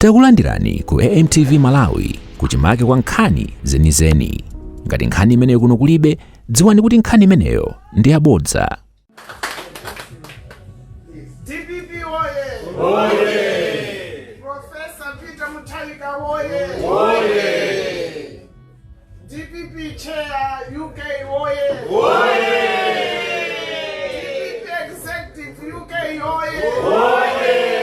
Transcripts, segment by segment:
Takulandirani ku AMTV Malawi kuchimake kwa nkhani zenizeni. Ngati nkhani imeneyo kuno kulibe, dziwani kuti nkhani imeneyo ndi yabodza. DPP oye! Oye! Professor Peter Mutharika oye! Oye! DPP Chair UK oye! Oye! DPP Executive UK oye! Oye!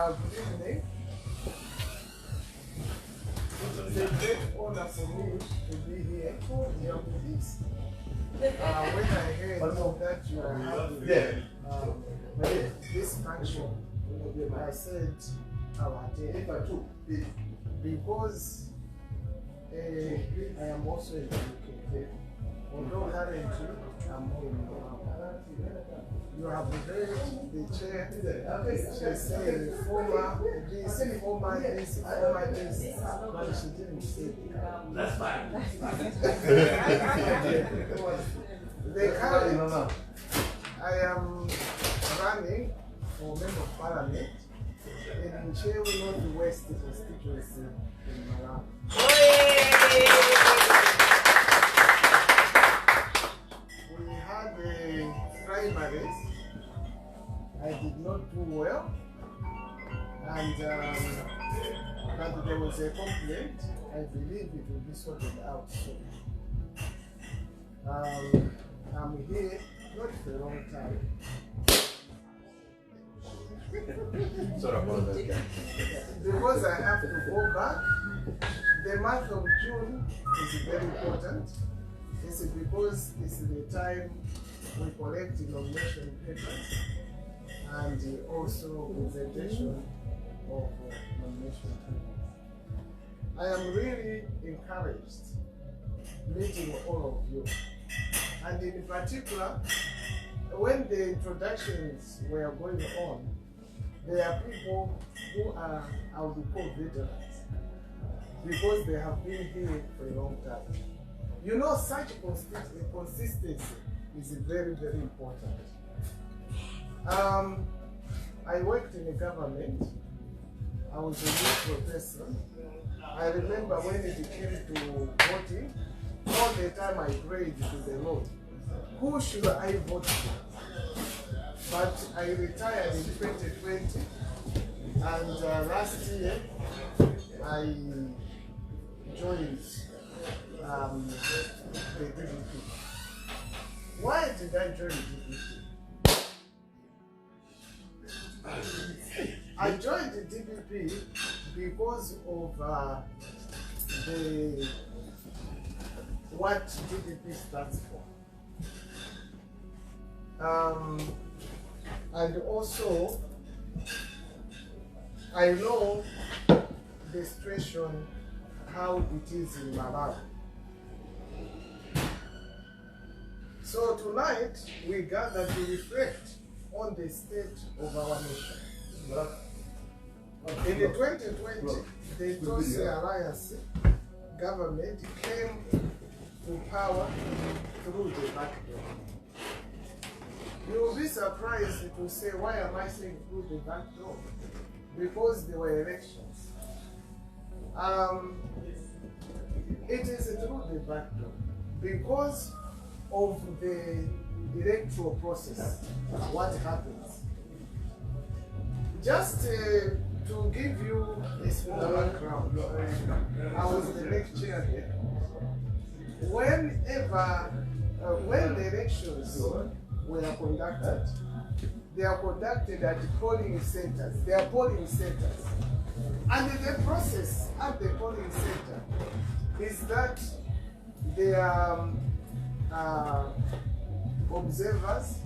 Good evening. It is a great honor for me to be here with this. When I heard that you are having this function, I said I will attend because I am also in the UK. Although currently I'm in Malawi. You have heard the chair, she said former this, former this, but she didn't say it. That's fine. The current, I am running for Member of Parliament in Chewe North West constituency in Malawi. We had the primaries. I did not do well, and but there was a complaint. I believe it will be sorted out soon. I'm here not for a long time. Sorry about that. Because I have to go back. The month of June is very important. It's because it's the time we collect nomination papers and also presentation of nomination papers. I am really encouraged meeting all of you, and in particular, when the introductions were going on, there are people who are, I would call veterans, because they have been here for a long time. You know, such consistency is very, very important. I worked in a government. I was a youth professor. I remember when it came to voting, all the time I prayed to the Lord, who should I vote for? But I retired in 2020, and last year I joined the DPP. Why did I join the DPP? I joined the DPP because of what DPP stands for. And also, I know the situation, how it is in Malawi. So tonight, we gather to reflect on the state of our nation. In the 2020, the Tosi Alliance government came to power through the back door. You will be surprised to say, why am I saying through the back door? Because there were elections. It is through the back door because of the electoral process. What happens? Just to give you a small background, I was the Mec Chairperson. When the elections were conducted, they are conducted at polling centers. They are polling centers. And the process at the polling center is that there are observers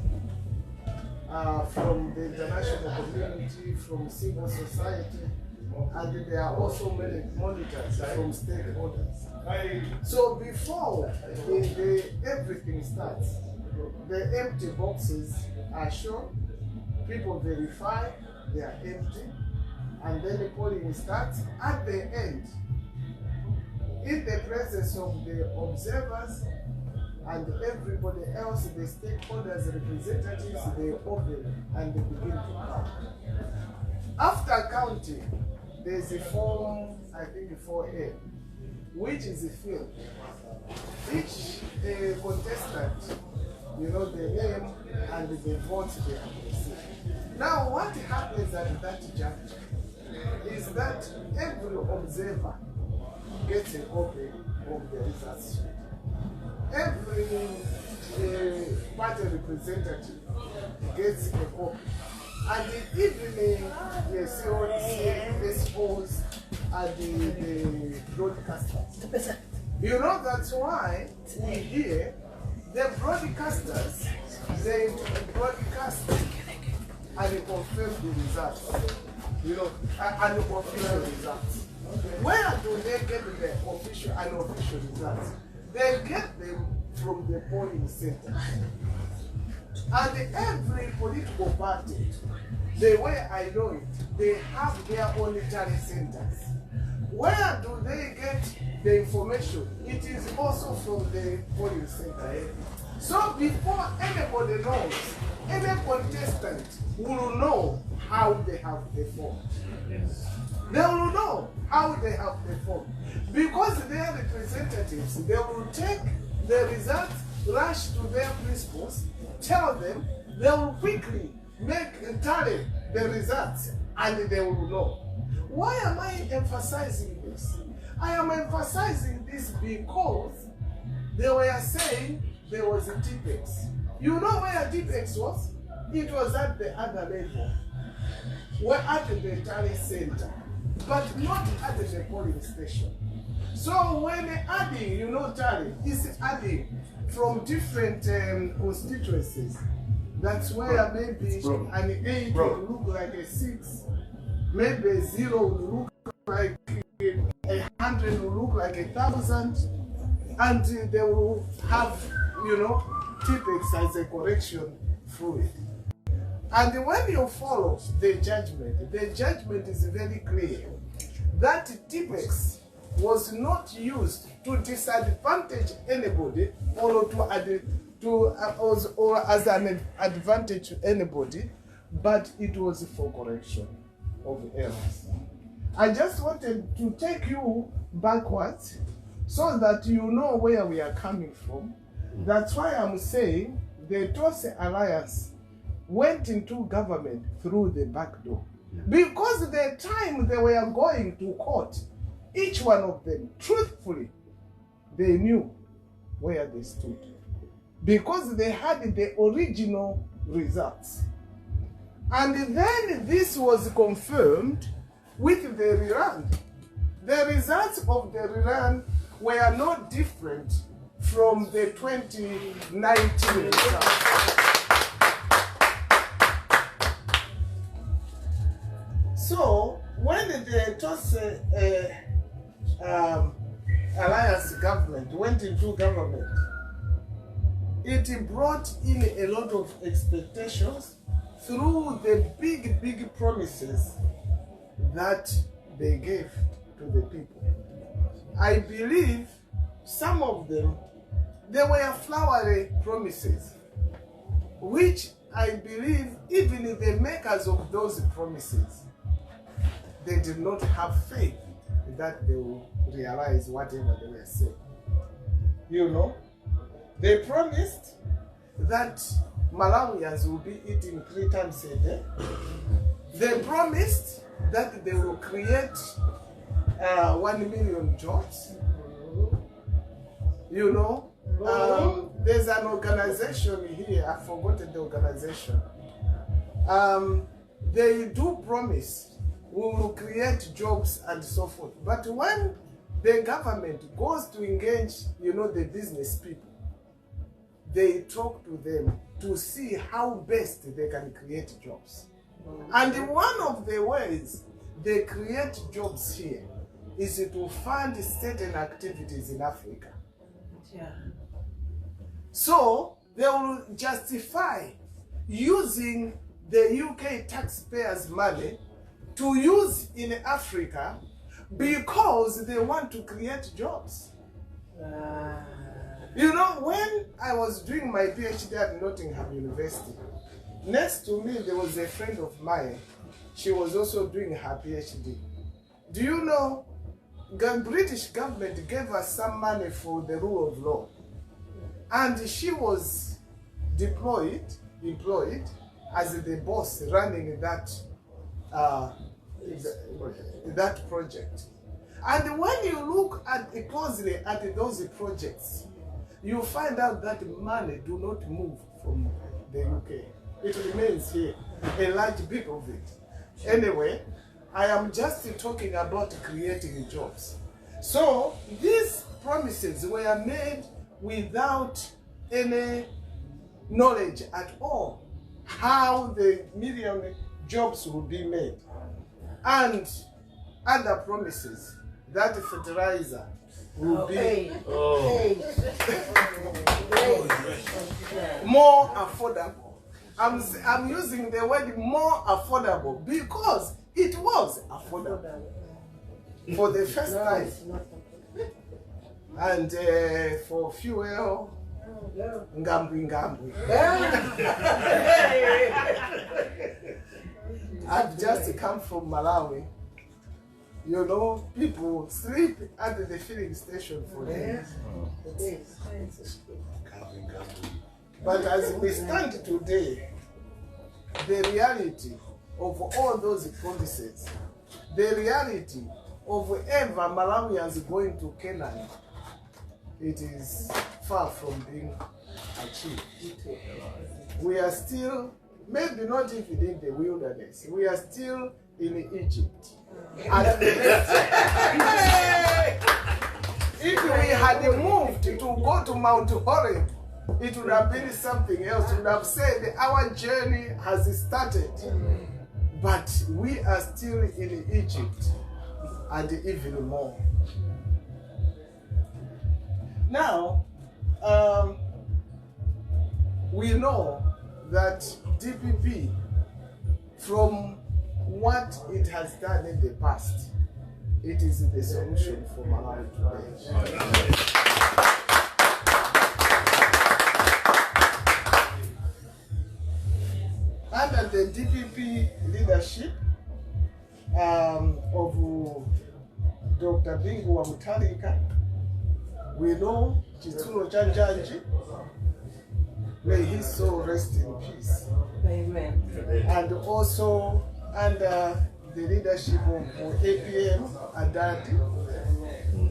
from the international community, from civil society, and there are also many monitors from stakeholders. So before everything starts, the empty boxes are shown, people verify they are empty, and then the polling starts. At the end, in the presence of the observers and everybody else, the stakeholders, representatives, they open and they begin to count. After counting, there's a form, I think 4A, which is filled. Each contestant, you know, the name and the votes they have received. Now, what happens at that juncture is that every observer gets a copy of the results. Every party representative gets a copy. And even the COC, the SPOs, and the broadcasters. You know, that's why we hear the broadcasters, they broadcast and confirm the results. You know, unofficial results. Where do they get the official and unofficial results? They get them from the polling center. And every political party, the way I know it, they have their own tally centers. Where do they get the information? It is also from the polling center. So before anybody knows, any contestant will know how they have performed. They will know how they have performed. Because their representatives, they will take the results, rush to their principals, tell them, they will quickly tally the results, and they will know. Why am I emphasizing this? I am emphasizing this because they were saying there was a Tipex. You know where Tipex was? It was at the other level. We're at the tally center, but not at the polling station. So when adding, you know, tally is adding from different constituencies. That's where maybe an 8 will look like a 6, maybe a 0 will look like 100 will look like 1,000, and they will have, you know, Tipex as a correction through it. And when you follow the judgment is very clear that Tipex was not used to disadvantage anybody or or as an advantage to anybody, but it was for correction of errors. I just wanted to take you backwards so that you know where we are coming from. That's why I'm saying the Tose Alliance went into government through the back door. Because the time they were going to court, each one of them, truthfully, they knew where they stood. Because they had the original results. And then this was confirmed with the rerun. The results of the rerun were no different from the 2019 results. So, when the Tose Alliance government went into government, it brought in a lot of expectations through the big promises that they gave to the people. I believe some of them, they were flowery promises, which I believe even the makers of those promises, they did not have faith that they will realize whatever they were saying. You know, they promised that Malawians will be eating 3 times a day. They promised that they will create 1 million jobs. You know, there's an organization here, I've forgotten the organization. They do promise we will create jobs and so forth. But when the government goes to engage, you know, the business people, they talk to them to see how best they can create jobs. And one of the ways they create jobs here is to fund certain activities in Africa. Yeah. So they will justify using the UK taxpayers' money to use in Africa, because they want to create jobs. You know, when I was doing my PhD at Nottingham University, next to me there was a friend of mine. She was also doing her PhD. Do you know, the British government gave us some money for the rule of law. And she was employed as the boss running that that project. And when you look closely at those projects, you find out that money do not move from the UK. It remains here, a large bit of it. Anyway, I am just talking about creating jobs. So these promises were made without any knowledge at all how the million jobs will be made. And other promises that fertilizer will be more affordable. I'm using the word more affordable because it was affordable for the first time. And for fuel, ngambwi. I've just come from Malawi. You know, people sleep at the filling station for days. But as we stand today, the reality of all those promises, the reality of ever Malawians going to Canaan, it is far from being achieved. We are still, maybe not even in the wilderness, we are still in Egypt. And if we had moved to go to Mount Horeb, it would have been something else. We would have said our journey has started. But we are still in Egypt, and even more. Now, we know that DPP, from what it has done in the past, it is the solution for Malawi today. Under the DPP leadership of Dr. Bingu Mutarika, we know Chitsulo Chanjanji, may his soul rest in peace. Amen. And also under the leadership of APM Adadi,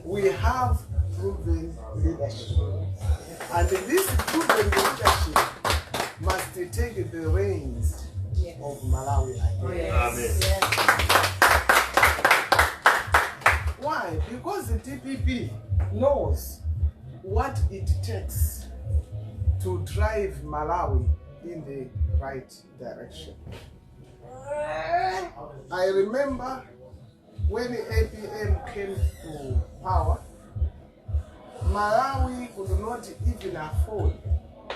we have proven leadership. And this proven leadership must take the reins of Malawi again. Amen. Yes. Why? Because the TPP knows what it takes to drive Malawi in the right direction. I remember when the APM came to power, Malawi could not even afford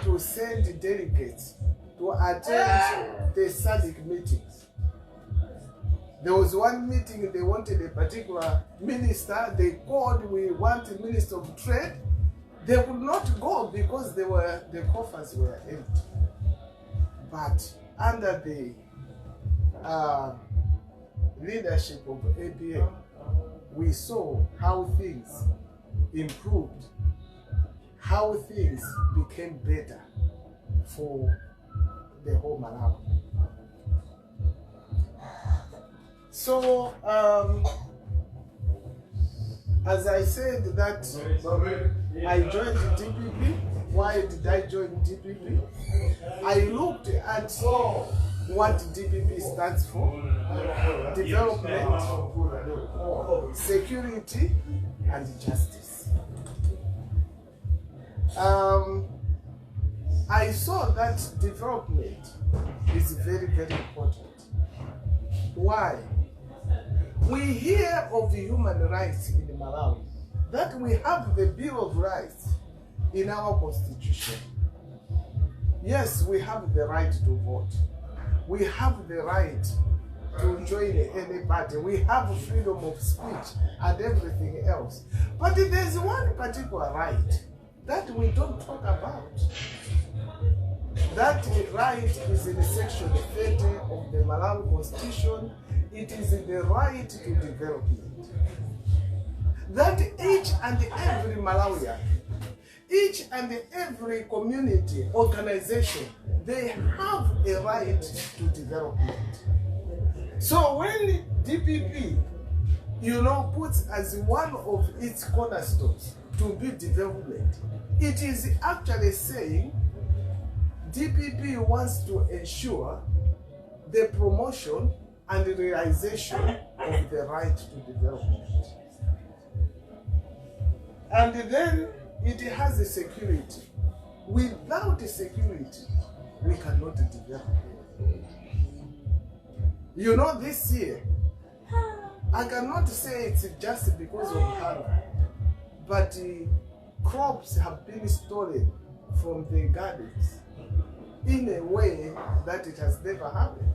to send delegates to attend the SADC meetings. There was one meeting, they wanted a particular minister, they called, we want a minister of trade. They could not go because the coffers were empty. But under the leadership of APA, we saw how things improved, how things became better for the whole Malawi. So, as I said that I joined DPP. Why did I join DPP? I looked at what DPP stands for: development, security, and justice. I saw that development is very, very important. Why? We hear of the human rights in Malawi, that we have the Bill of Rights in our constitution. Yes, we have the right to vote. We have the right to join any party. We have freedom of speech and everything else. But there's one particular right that we don't talk about. That right is in section 30 of the Malawi Constitution. It is the right to development. That each and every Malawian, each and every community, organization, they have a right to development. So when DPP, puts as one of its cornerstones to be development, it is actually saying DPP wants to ensure the promotion and the realization of the right to development. And then it has a security. Without a security, we cannot develop. This year, I cannot say it's just because of hunger, but crops have been stolen from the gardens in a way that it has never happened.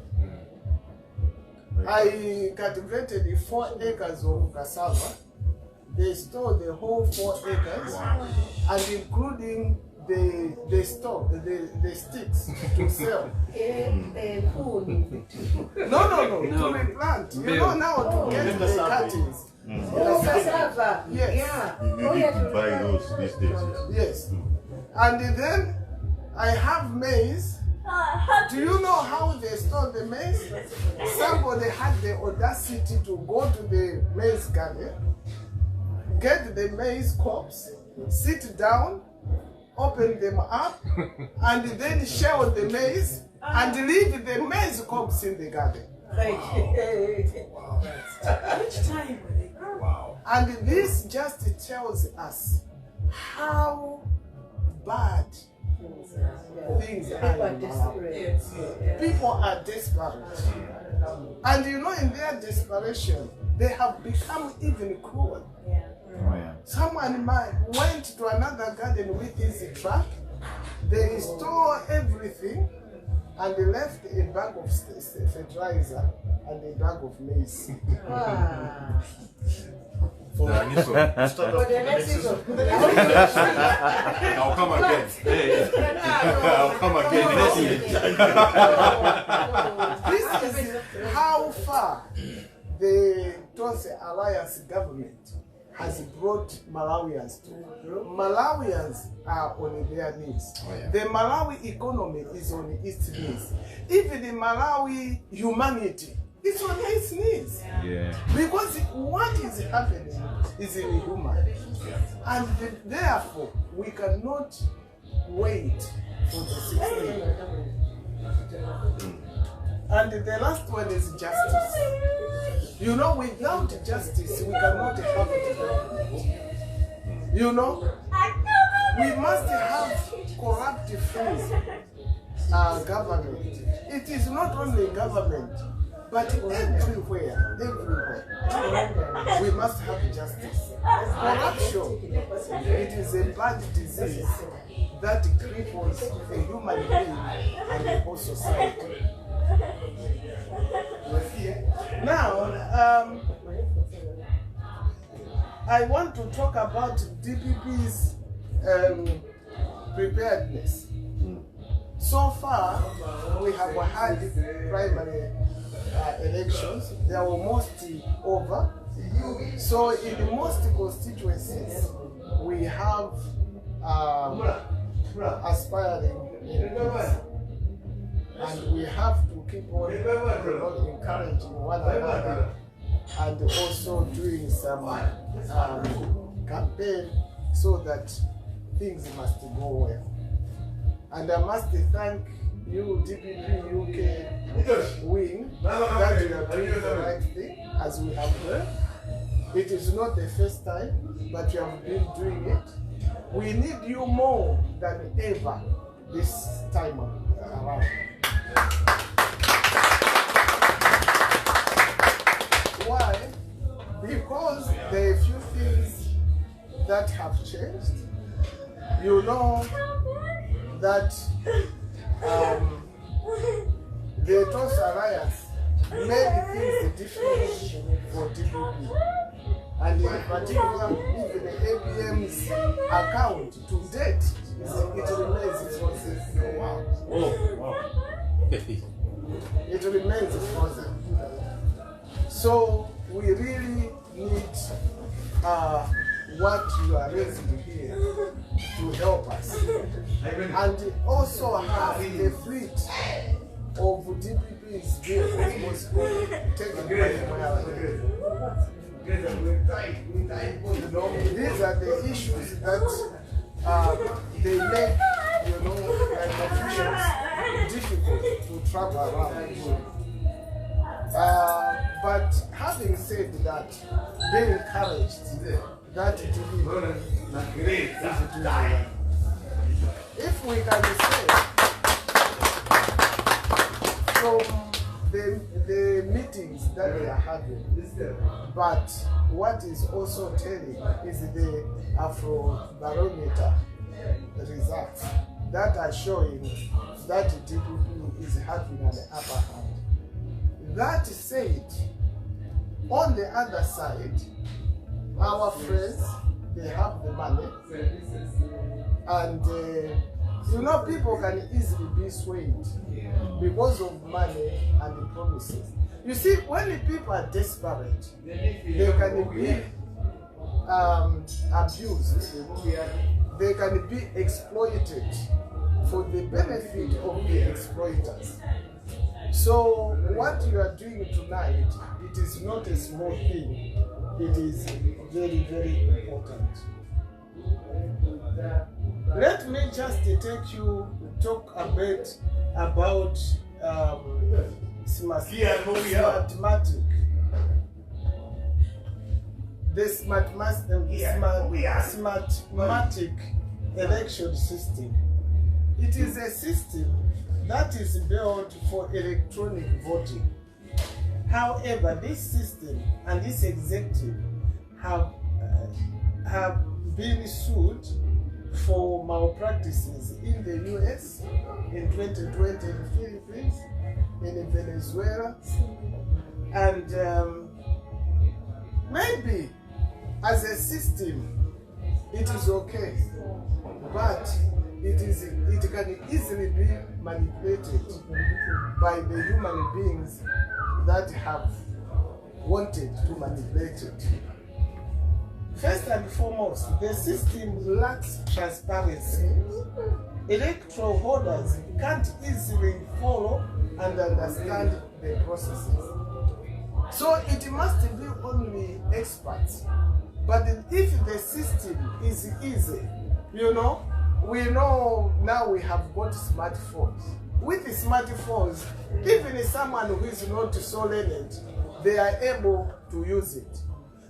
I cultivated 4 acres of cassava. They stole the whole 4 acres, and including the sticks to sell. No, to replant. Now to get the cuttings. Cassava. Yes. Yeah. You need to buy those these days. Yes. And then I have maize. Do you know how they store the maize? Somebody had the audacity to go to the maize garden, get the maize cobs, sit down, open them up, and then shell the maize and leave the maize cobs in the garden. Which time? Wow. And this just tells us how bad things are in Malawi. People are desperate. And in their desperation, they have become even cruel. Oh, yeah. Someone went to another garden with his truck, they stole everything, and they left a bag of fertilizer and a bag of maize. For the next one. For the next season. I'll come again. I'll come again. This is how far the Tonse Alliance government has brought Malawians to. Malawians are on their knees. Oh, yeah. The Malawi economy is on its knees. Even the Malawi humanity is on its knees. Yeah. Because what is happening is inhuman. And therefore, we cannot wait for the 16th. And the last one is justice. Without justice, we cannot have development. We must have corrupt-free government. It is not only government, but everywhere, we must have justice. Corruption, it is a bad disease that cripples a human being and the whole society. Now, I want to talk about DPP's preparedness. So far, we have had primary elections. They are almost over. So in most constituencies, we have aspiring MPs. And we have to keep on encouraging one another and also doing some campaign so that things must go well. And I must thank you, DPP UK wing, that you are doing the right thing as we have done. It is not the first time, but you have been doing it. We need you more than ever this time around. Why? Because there are a few things that have changed. You know that the Tonse Alliance made things difficult for DPP. And in particular, even the ABM's account to date, it remains frozen. Wow. It remains frozen. So we really need what you are raising here to help us. And also have the fleet of DPP's vehicles taken by the these are the issues that they make, officials difficult to travel around. But having said that, they encouraged that to be if we can say from the meetings that they are having, but what is also telling is the Afrobarometer results that are showing that DPP is having an upper hand. That said, on the other side, our friends, they have the money, and people can easily be swayed because of money and the promises. You see, when the people are desperate, they can be abused, they can be exploited for the benefit of the exploiters. So what you are doing tonight, it is not a small thing. It is very, very important. Let me just talk a bit about Smartmatic. The Smartmatic election system. It is a system that is built for electronic voting. However, this system and this executive have been sued for malpractices in the US, in 2020 in the Philippines, in Venezuela, and maybe as a system it is okay, but it can easily be manipulated by the human beings that have wanted to manipulate it. First and foremost, the system lacks transparency. Electoral holders can't easily follow and understand the processes. So it must be only experts. But if the system is easy, we know now we have got smartphones. With the smartphones, even someone who is not so learned, they are able to use it.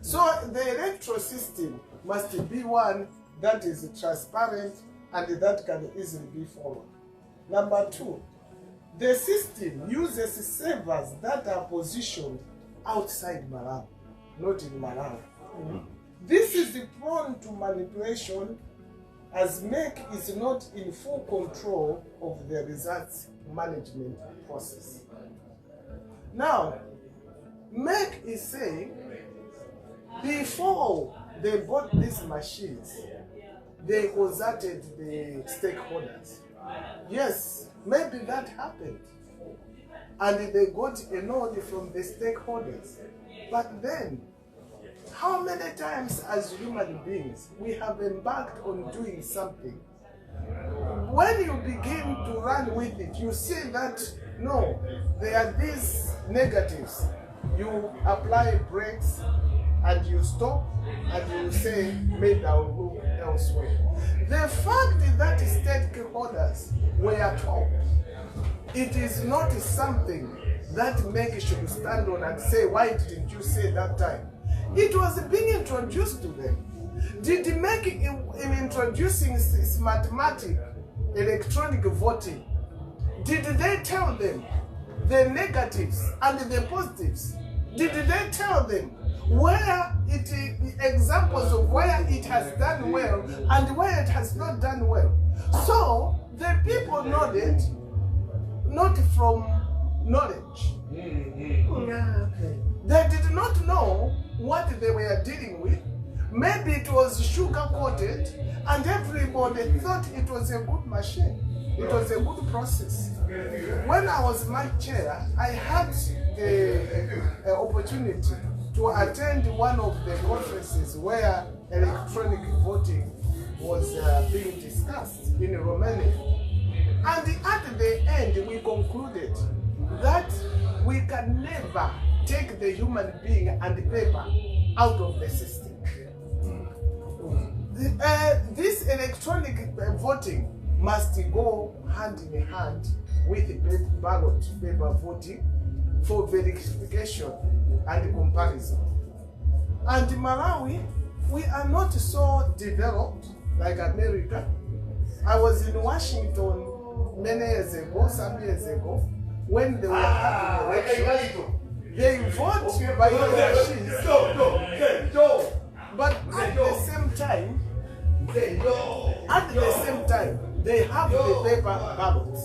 So the electoral system must be one that is transparent and that can easily be followed. Number two, the system uses servers that are positioned outside Malawi, not in Malawi. This is prone to manipulation, as Mec is not in full control of the results management process. Now, Mec is saying, before they bought these machines, they consulted the stakeholders. Yes, maybe that happened. And they got a nod from the stakeholders. But then, how many times as human beings we have embarked on doing something? When you begin to run with it, you see that, no, there are these negatives. You apply brakes and you stop and you say, maybe I will look elsewhere. The fact that stakeholders were told, it is not something that Mec should stand on and say, why didn't you say that time? It was being introduced to them. Did Mec, in introducing Smartmatic electronic voting, did they tell them the negatives and the positives? Did they tell them where examples of where it has done well and where it has not done well? So the people nodded, not from knowledge, They did not know what they were dealing with. Maybe it was sugar coated, and everybody thought it was a good machine. It was a good process. When I was Mec Chair, I had the opportunity to attend one of the conferences where electronic voting was being discussed in Romania. And at the end, we concluded that we can never take the human being and the paper out of the system. This electronic voting must go hand in hand with ballot paper voting for verification and comparison. And Malawi, we are not so developed like America. I was in Washington many years ago, some years ago, when they were having elections. They vote by the machines. But at the same time, they have the paper ballots.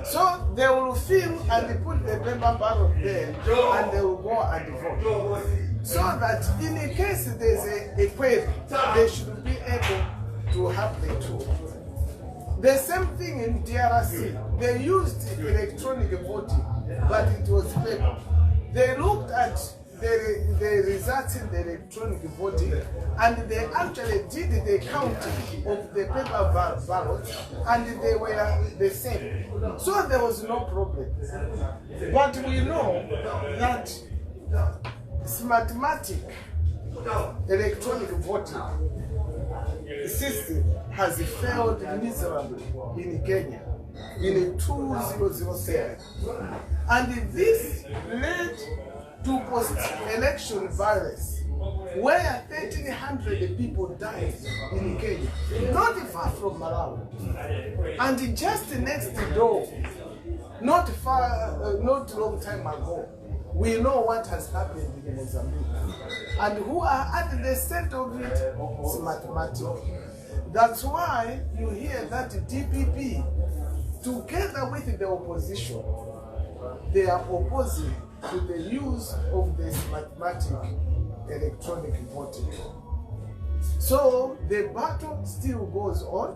So they will fill and put the paper ballot there, and they will go and vote. So that in case there's a query, they should be able to have the two. The same thing in DRC. They used electronic voting, but it was paper. They looked at the results in the electronic voting, and they actually did the counting of the paper ballots, and they were the same. So there was no problem. But we know that Smartmatic electronic voting system has failed miserably in Kenya in 2007. And this led to post-election violence, where 1,300 people died in Kenya, not far from Malawi. And just next door, not long time ago, we know what has happened in Mozambique. And who are at the center of it? Smartmatic. That's why you hear that DPP, together with the opposition, they are opposing to the use of the Smartmatic electronic voting. So the battle still goes on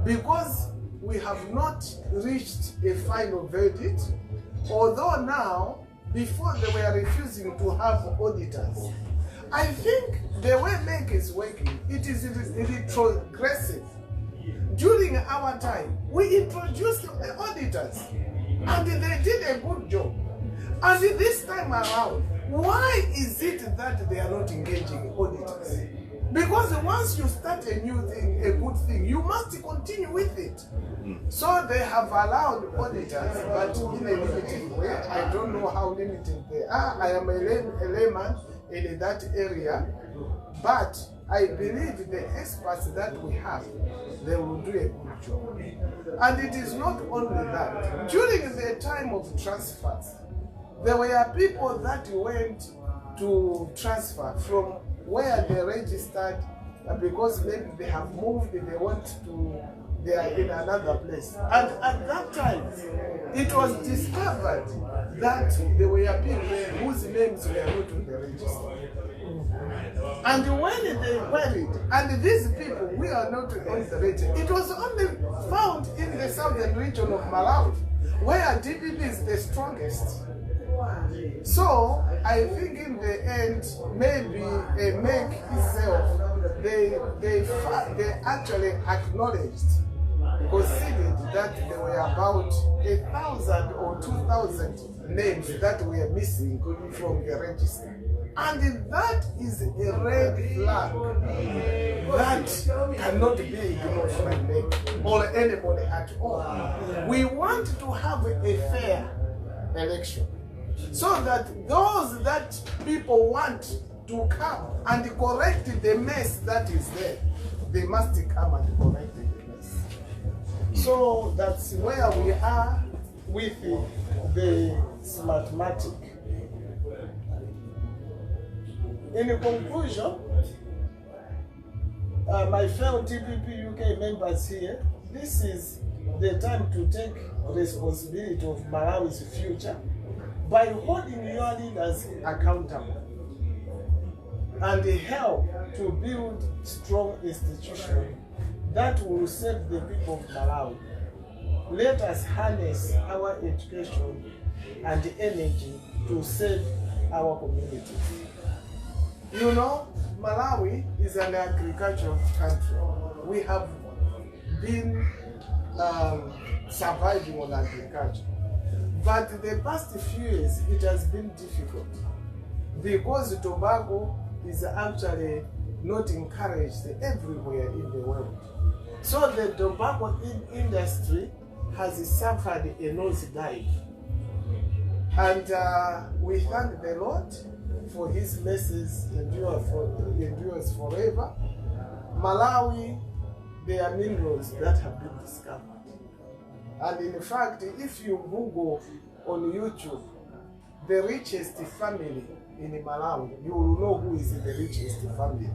because we have not reached a final verdict, although now, before they were refusing to have auditors. I think the way Mec is working, it is retrogressive. During our time, we introduced the auditors, and they did a good job. And this time around, why is it that they are not engaging auditors? Because once you start a new thing, a good thing, you must continue with it. So they have allowed auditors, but in a limited way. I don't know how limited they are. I am a layman in that area, but I believe the experts that we have, they will do a good job. And it is not only that. During the time of transfers, there were people that went to transfer from where they registered, because maybe they have moved, they are in another place. And at that time, it was discovered that there were people whose names were not on the register. And when they queried, and these people, we are not on the register, it was only found in the southern region of Malawi, where DPP is the strongest. So I think in the end, maybe a Mec itself, they actually acknowledged, considered that there were about 1,000 or 2,000 names that were missing from the register. And that is a red flag that cannot be ignored by Mec or anybody at all. We want to have a fair election, so that those that people want to come and correct the mess that is there, they must come and correct the mess. So that's where we are with the Smartmatic. In conclusion, my fellow TPP UK members here, this is the time to take responsibility of Malawi's future. by holding your leaders accountable and help to build strong institutions that will serve the people of Malawi. Let us harness our education and energy to serve our communities. You know, Malawi is an agricultural country. We have been surviving on agriculture. But the past few years, it has been difficult because tobacco is actually not encouraged everywhere in the world. So the tobacco industry has suffered a nosedive. And we thank the Lord for His mercies endures forever. Malawi, there are minerals that have been discovered. And in fact, if you Google on YouTube, the richest family in Malawi, you will know who is the richest family.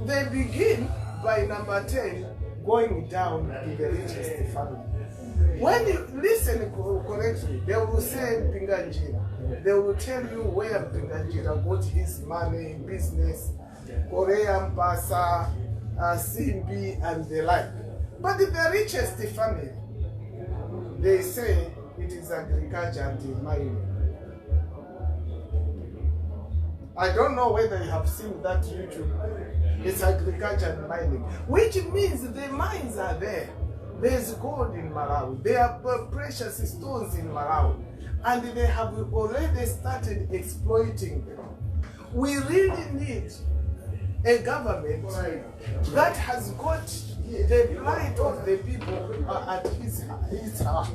They begin by number 10, going down to the richest family. When you listen correctly, they will say Pinganjira. They will tell you where Pinganjira got his money, business, Korea, Mpasa, Simbi, and the like. But the richest family, they say it is agriculture and mining. I don't know whether you have seen that YouTube. It's agriculture and mining, which means the mines are there. There's gold in Malawi. There are precious stones in Malawi. And they have already started exploiting them. We really need a government that has got the plight of the people at his heart.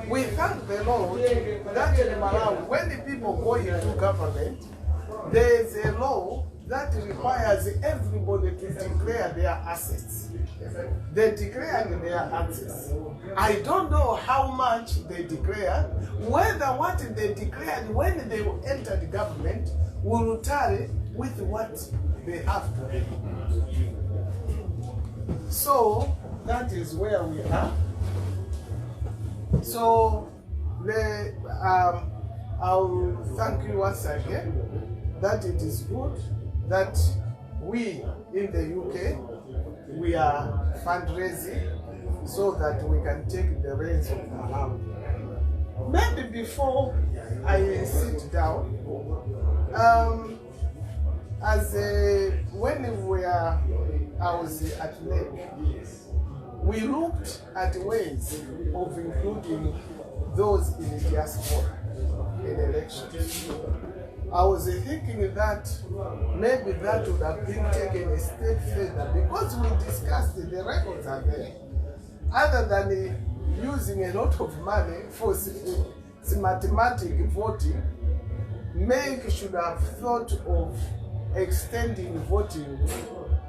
We thank the Lord that in Malawi, when the people go into government, there is a law that requires everybody to declare their assets. They declare their assets. I don't know how much they declare, whether what they declared when they entered the government will tally with what they have to do. So that is where we are. So I'll thank you once again that it is good that we in the UK, we are fundraising so that we can take the reins of Malawi. Maybe before I sit down, when I was at Mec, we looked at ways of including those in the diaspora in elections. I was thinking that maybe that would have been taken a step further because we discussed it, the records are there. Other than using a lot of money for Smartmatic voting, Mec should have thought of extending voting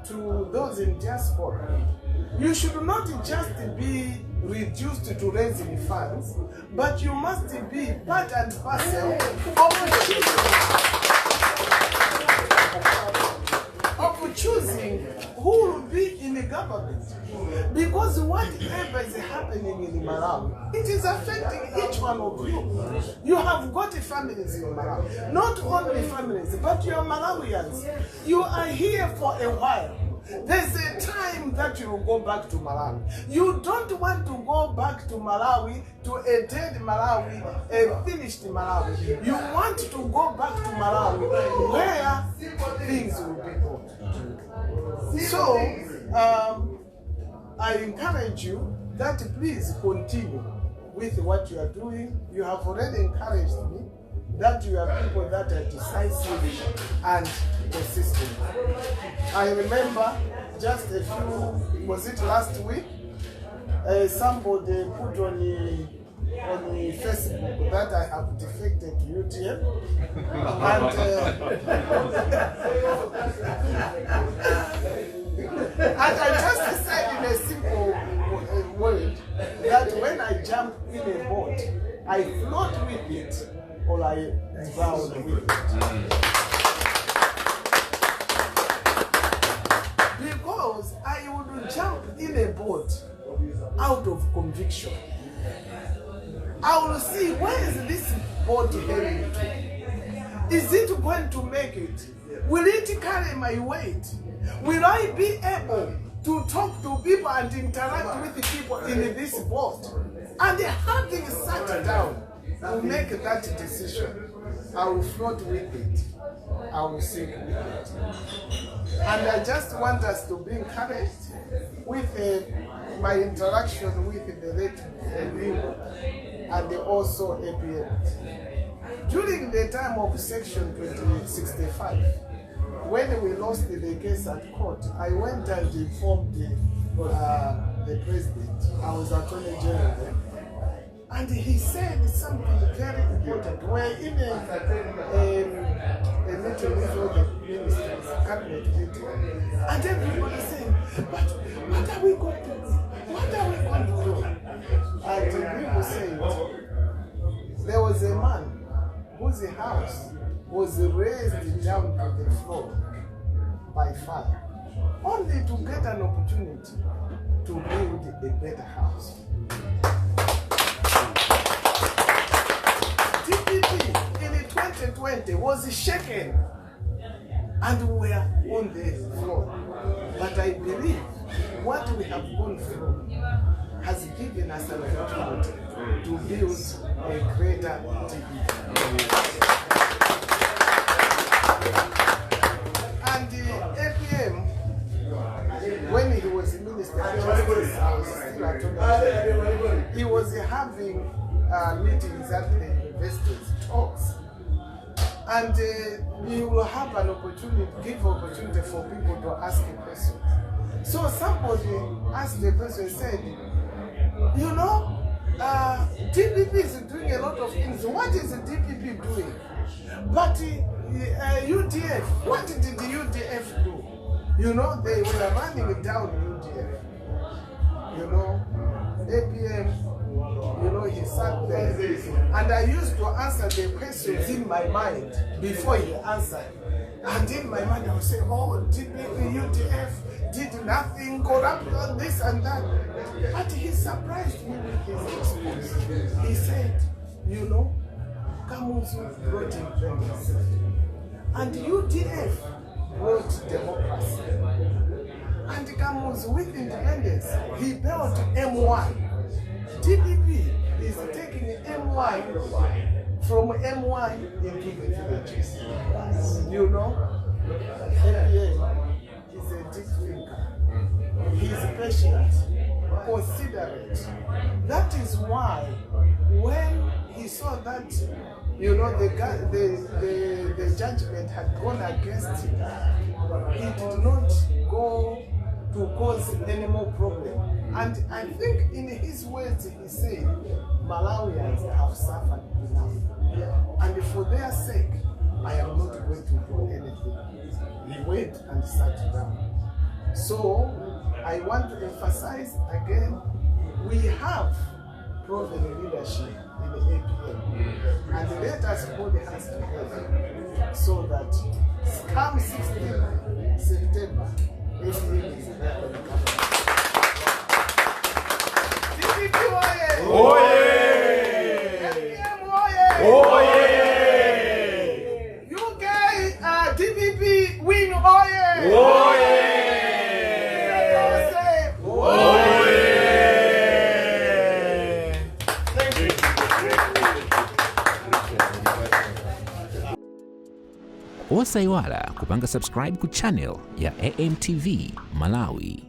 to those in diaspora. You should not just be reduced to raising funds, but you must be part and parcel of choosing who will be in the government. Because whatever is happening in Malawi, it is affecting each one of you. You have got families in Malawi. Not only families, but you are Malawians. You are here for a while. There's a time that you will go back to Malawi. You don't want to go back to Malawi, to a dead Malawi, a finished Malawi. You want to go back to Malawi where things will be good. So, I encourage you that please continue with what you are doing. You have already encouraged me that you are people that are decisive and consistent. I remember just a few, was it last week? Somebody put on the Facebook that I have defected to UTM. And I just said in a simple word that when I jump in a boat, I float with it or I drown with it. Because I would jump in a boat out of conviction. I will see where is this boat heading to. Is it going to make it? Will it carry my weight? Will I be able to talk to people and interact with the people in this boat? And having sat down to make that decision, I will float with it. I will sink with it. And I just want us to be encouraged with my interaction with the late people and also APM. During the time of Section 2065, when we lost the case at court, I went and informed the president. I was Attorney General then. And he said something very important. We're in a meeting with all the ministers, cabinet meeting. And everybody saying, but what are we going to do? What are we going to do? And people said, there was a man whose house was raised down to the floor by fire, only to get an opportunity to build a better house. TPP in 2020 was shaken and we were on the floor. But I believe what we have gone through has given us an opportunity to build a greater TPP. And the APM, when he was Minister of Justice, I was still Attorney, he was having meetings at the investors' talks. And he will have an opportunity, give opportunity for people to ask questions. So somebody asked the person, said, you know, TPP is doing a lot of things. What is the TPP doing? But UDF, what did the UDF do? You know, they were running down UDF. You know, APM, you know, he sat there. And I used to answer the questions in my mind before he answered. And in my mind, I would say, oh, TPP, UDF did nothing, corruption, this and that. But he surprised me with his response. He said, you know, Kamuzu brought independence. And UDF brought democracy. And Kamuzu with independence, he built M1. TPP is taking M1 from M1 into the villages. You know, APM is a deep thinker. He is patient, considerate. That is why when he saw that, you know, the judgment had gone against him, he did not go to cause any more problem. And I think in his words he said, Malawians have suffered enough. And for their sake, I am not going to do anything. He went and sat down. So I want to emphasize again, we have proven leadership in the APM. And let us hold hands together so that come 16th September, APM is there for the government. TPP oye! Oye! APM oye! Oye! UK TPP win oye! Oye! Osaiwala kupanga subscribe ku channel ya AMTV Malawi.